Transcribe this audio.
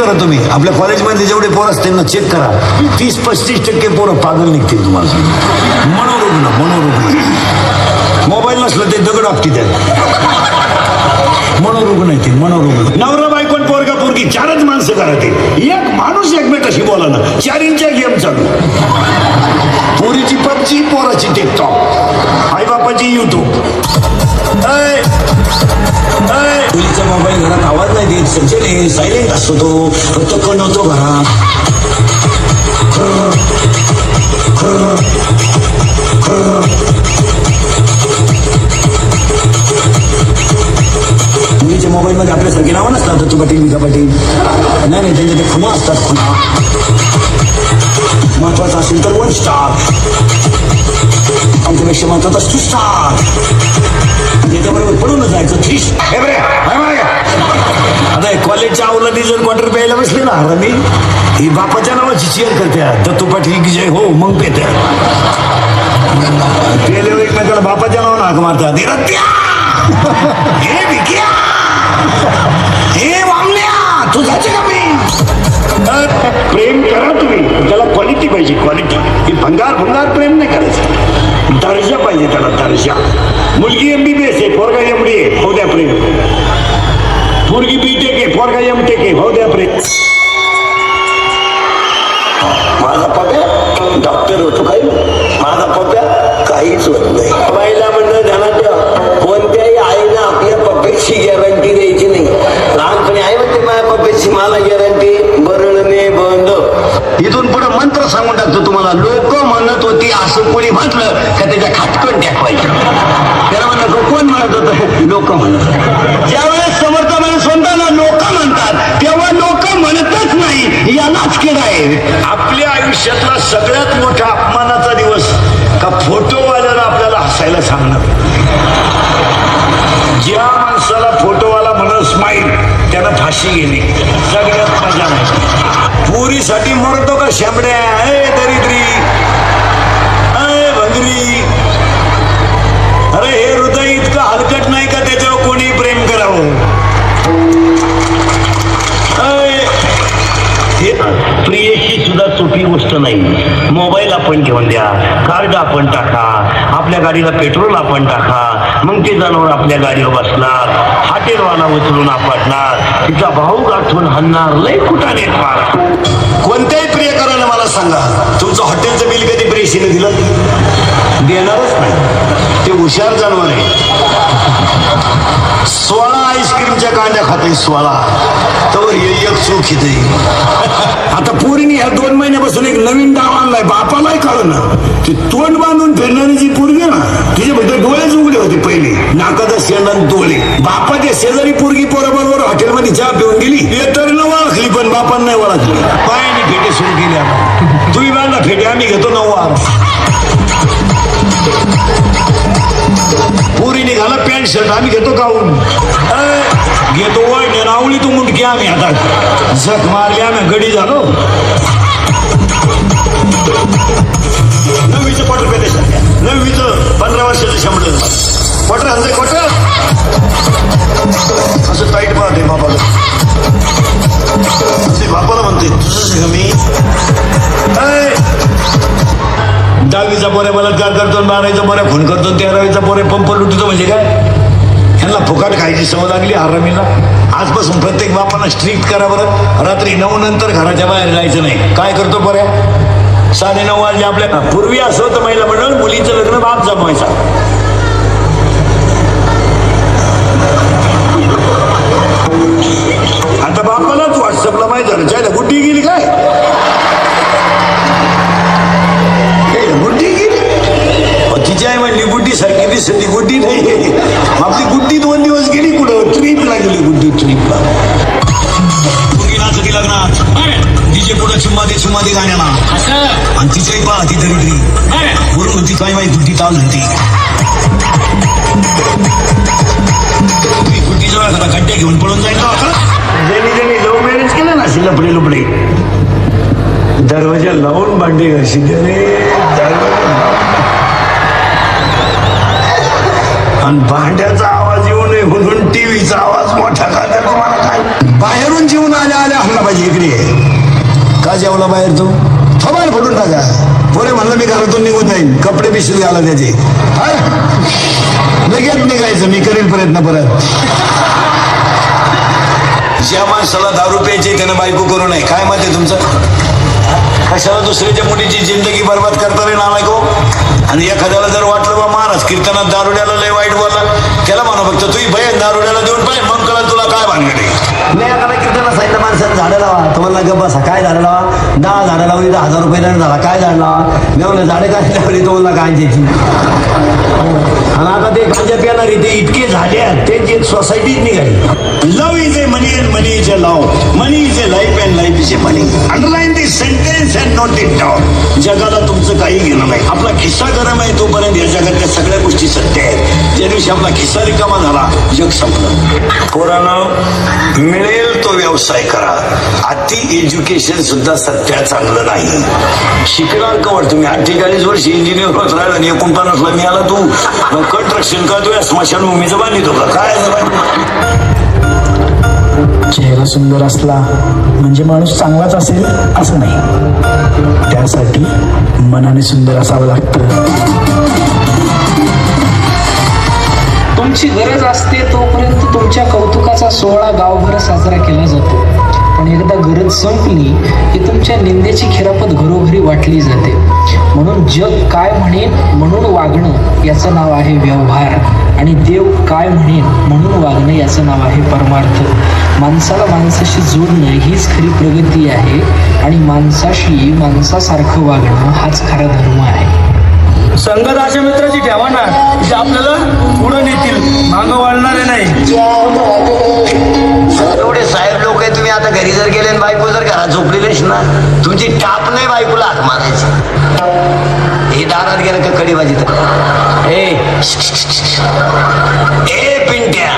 करा तुम्ही, आपल्या कॉलेजमध्ये जेवढे पोरं असतील ना चेक करा, 30-35% पोरं पागल निघतील तुम्हाला. मनोरुग्ण मोबाईल नसलं ते दगड आपटी त्यात. मनोरुग्ण येतील, मनोरुग्ण. नवरा बायको पोरगा पोरगी 4च माणसं करा ते, एक माणूस एकमेकाशी बोला ना, 4 गेम चालू. पोरीची पबजी, पोराची टिकटॉक, आई बापाची युट्यूब. मुलीचा मोबाईल घरात आवाज नाही देत, सज्जन सायलेंट असतो तो, फक्त कण होतो घरात. मुलीच्या मोबाईल मध्ये आपल्यासारखी नावं नसतात, दत्तू पाटील, विका पाटील. नाही, त्यांचे ते खुणा असतात, खुणा. महत्वाचं असेल तर 1 स्टार, आमच्यापेक्षा महत्वाचा 2 स्टार, त्याच्याबरोबर पडून जायचं 3 स्टार. आता कॉलेजच्या अवलादी जर क्वार्टर प्यायला बसले ना रमी, ही बापाच्या नावाची चेअर करत्या, दत्तू पाटील की जय हो, मग पेत्या. पेल्यावर एकमेकाला बापाच्या नावानं हाक मारतात, हे भिक्या, हे वामल्या, तू जायचे का मी. प्रेम करा तुम्ही, त्याला क्वालिटी पाहिजे, क्वालिटी. ही भंगार प्रेम नाही करायचं, दर्जा पाहिजे त्याला, दर्जा. मुलगी MBBS आहे, पोरगा MD आहे, हो द्या प्रेम. पोरगी BTech आहे, पोरगा MTech आहे, हो द्या प्रेम. माझा पप्या डॉक्टर होतो, काही माझा पप्या काहीच होत नाही. बाईला म्हणलं ध्यानात ठेवा, कोणत्याही आईनं आपल्या पप्याची गॅरंटी द्यायची नाही. लहानपणी आई म्हणते माझ्या पप्याची, मला गॅरंटी बरळणे बंद. इथून पुढे मंत्र सांगून टाकतो तुम्हाला. लोक म्हणत होती असं कोणी म्हटलं का त्याच्या खाटकन टाकवायचं. त्याला म्हणलं कोण म्हणत होतं, लोक म्हणत. ज्यावेळेस समर्थ माणूस म्हणतात ना लोक म्हणतात, तेव्हा लोक म्हणतच नाही, यालाच किडा आहे. आपल्या आयुष्यातला सगळ्यात मोठा अपमानाचा दिवस का फोटोवाल्याला आपल्याला हसायला सांगणार. ज्या माणसाला फोटोवाला म्हणत स्माईल, त्याला फाशी घेणे सगळ्यात मजा नाही. पुरीसाठी मरतो का शेंबड्या, दरिद्री, भंगरी. अरे हे हृदय इतकं हलकट नाही का त्याच्यावर कोणी प्रेम करावं. प्रियेशी सुद्धा सोपी गोष्ट नाही. मोबाईल आपण घेऊन द्या, कार्ड आपण टाका, आपल्या गाडीला पेट्रोल आपण टाका, मग ते जनावर आपल्या गाडीवर बसणार, हॉटेलवाला उचलून आपटणार, तिचा भाऊ गाठून हाणणार, लय कुठा नेट मार. कोणत्याही प्रियकरानं मला सांगा, तुमचं हॉटेलचं बिल कधी प्रेयसीने दिलं? देणारच नाही, ते हुशार जनावर आहे. 16 आईस्क्रीमच्या कांड्या खाते, 16 तर एक चूक येते. आता पोरीने ह्या 2 महिन्यापासून एक नवीन डाव आणलाय, बापालाही कळलं ना. ती तोंड बांधून फिरणारी जी पोरगी ना, तिचे फक्त डोळेच उघडे होते पहिले, नाकाचा शेंडा डोळे. बापाच्या शेजारी पोरगी पोराबरोबर हॉटेलमध्ये चहा पिऊन गेली, तर न ओळखली, पण बापान नाही ओळखली. पायाने फेटे सुरू केले. आपण तुम्ही बांधला फेटे, आम्ही घेतो 9 वार. पोरीने घाला पॅन्ट शर्ट, आम्ही घेतो गाऊन. घेतो वळणे आवळी तू मुंडकी, आम्ही हातात झक मारली, आम्ही गडी झालो. 9वीचं क्वार्टर पेटे सध्या, 9वीचं 15 वर्षाचं शंभर क्वार्टर हलते, क्वार्टर असं टाईट पाहते बापाला. बापाला म्हणते तुझं मी 10वीचा पोऱ्या बलात्कार करतो, 12वीचा पोऱ्या खून करतो, 13वीचा पोऱ्या पंप लुटतो. म्हणजे काय, ह्यांना फुकाट खायची सवय लागली आरामीला. आजपासून प्रत्येक बापांना स्ट्रिक्ट करा बरं, रात्री 9 नंतर घराच्या बाहेर जायचं नाही. काय करतो पोऱ्या, 9:30 वाजले आपल्या. पूर्वी असं होतं महिला मंडळ, मुलीचं लग्न बाप जमवायचा. आता बापालाच व्हॉट्सअपला माहिती झालं, जायला गुड्डी गेली काय, गुड्डी गेली. तिची आई म्हणली गुड्डी सारखी दिसली, गुड्डी नाही. आपली गुड्डी 2 दिवस गेली कुठं, ट्रिपला गेली गुड्डी, ट्रिपला. मुलगी नाचती लग्नात, तिचे पुढे चिम्मादी गाण्याला, आणि तिच्याही पहा ती दरिद्री वरून होती, काय माहिती गुड्डी ताल होती. गुड्डीजवळ एखादा गड्ड्या घेऊन पळून जाईल का. ज्यांनी लव्ह मॅरेज केलं ना, अशी लपडे लपडे दरवाजा लावून भांडे घाशी आणि भांड्याचा आवाज येऊ नये म्हणून टीव्हीचा आवाज मोठा करता. तुम्हाला काय बाहेरून जेवून आल्या हल्ला पाहिजे इकडे. का जेवला बाहेर तू? थोबाड फोडून टाका. पोरे म्हणलं मी घरातून निघून जाईन, कपडे पिशवी घाला त्याचे. लगेच निघायचं, मी करीन प्रयत्न परत. ज्या माणसाला दारू प्यायची त्यानं बायको करू नये. काय मत आहे तुमचं? कशाला दुसऱ्याच्या मुलीची जिंदगी बर्बाद करता रे नालायको. आणि एखाद्याला जर वाटलं बा महाराज कीर्तनात दारुड्याला लय वाईट बोलला, त्याला म्हणा फक्त तुझी बहीण दारुड्याला देऊन पाहिजे, मग कळलं तुला काय भानगड आहे. नाही आता कीर्तनात सांगितलं माणसानं झाडं लावा. तुम्हाला गप्प बसा. काय झाडं लावा? 10 झाडं लावली तर 1000 रुपये दंड झाला. काय झाड लावा? मी म्हणलं झाडं काय लावली तुम्हाला गांजाची. आणि आता ते गांजा पिणारे ते इतके झाले त्यांची सोसायटीच निघाली. Love is a money and money is a love. Money is a life and life is a money. Underline this sentence and note it down. जगाला तुमचं काही घेणं नाही. आपला खिस्सा गरम आहे तोपर्यंत या जगातल्या सगळ्या गोष्टी सत्य आहेत. ज्या दिवशी आपला खिस्सा रिकामा झाला जग संपलं. पोरानं मिळेल तो व्यवसाय करा. अति एज्युकेशन सुद्धा सध्या चांगलं नाही. शिकणार कवर तुम्ही 48 वर्ष इंजिनियर होत राहिला आणि 49ला मी आला. तू कंस्ट्रक्शन करतोय, स्मशानभूमीचं बांधितो का काय? चेहरा सुंदर असला म्हणजे माणूस चांगलाच असेल असं नाही. त्यासाठी मनाने सुंदर असावं लागतं. तुमची गरज असते तोपर्यंत तुमच्या कौतुकाचा सोहळा गावभर साजरा केला जातो. पण एकदा गरज संपली की तुमच्या निंदेची खिरापत घरोघरी वाटली जाते. म्हणून जग काय म्हणेन म्हणून वागणं याचं नाव आहे व्यवहार, आणि देव काय म्हणेन म्हणून वागणं याचं नाव आहे परमार्थ. माणसाला माणसाशी जोडणं हीच खरी प्रगती आहे, आणि माणसाशी माणसासारखं वागणं हाच खरा धर्म आहे. संगत अशा मित्राची ठेवा ना जे आपल्याला पुढे नेतील, मागं वाळणारे नाही. एवढे साहेब लोक आहे तुम्ही. आता घरी जर गेले आणि बायको जर घरात झोपलेलीच ना, तुमची टाप नाही बायकोला हात मारायची. हे दारात गेलं का कडी वाजी तर ए पिंट्या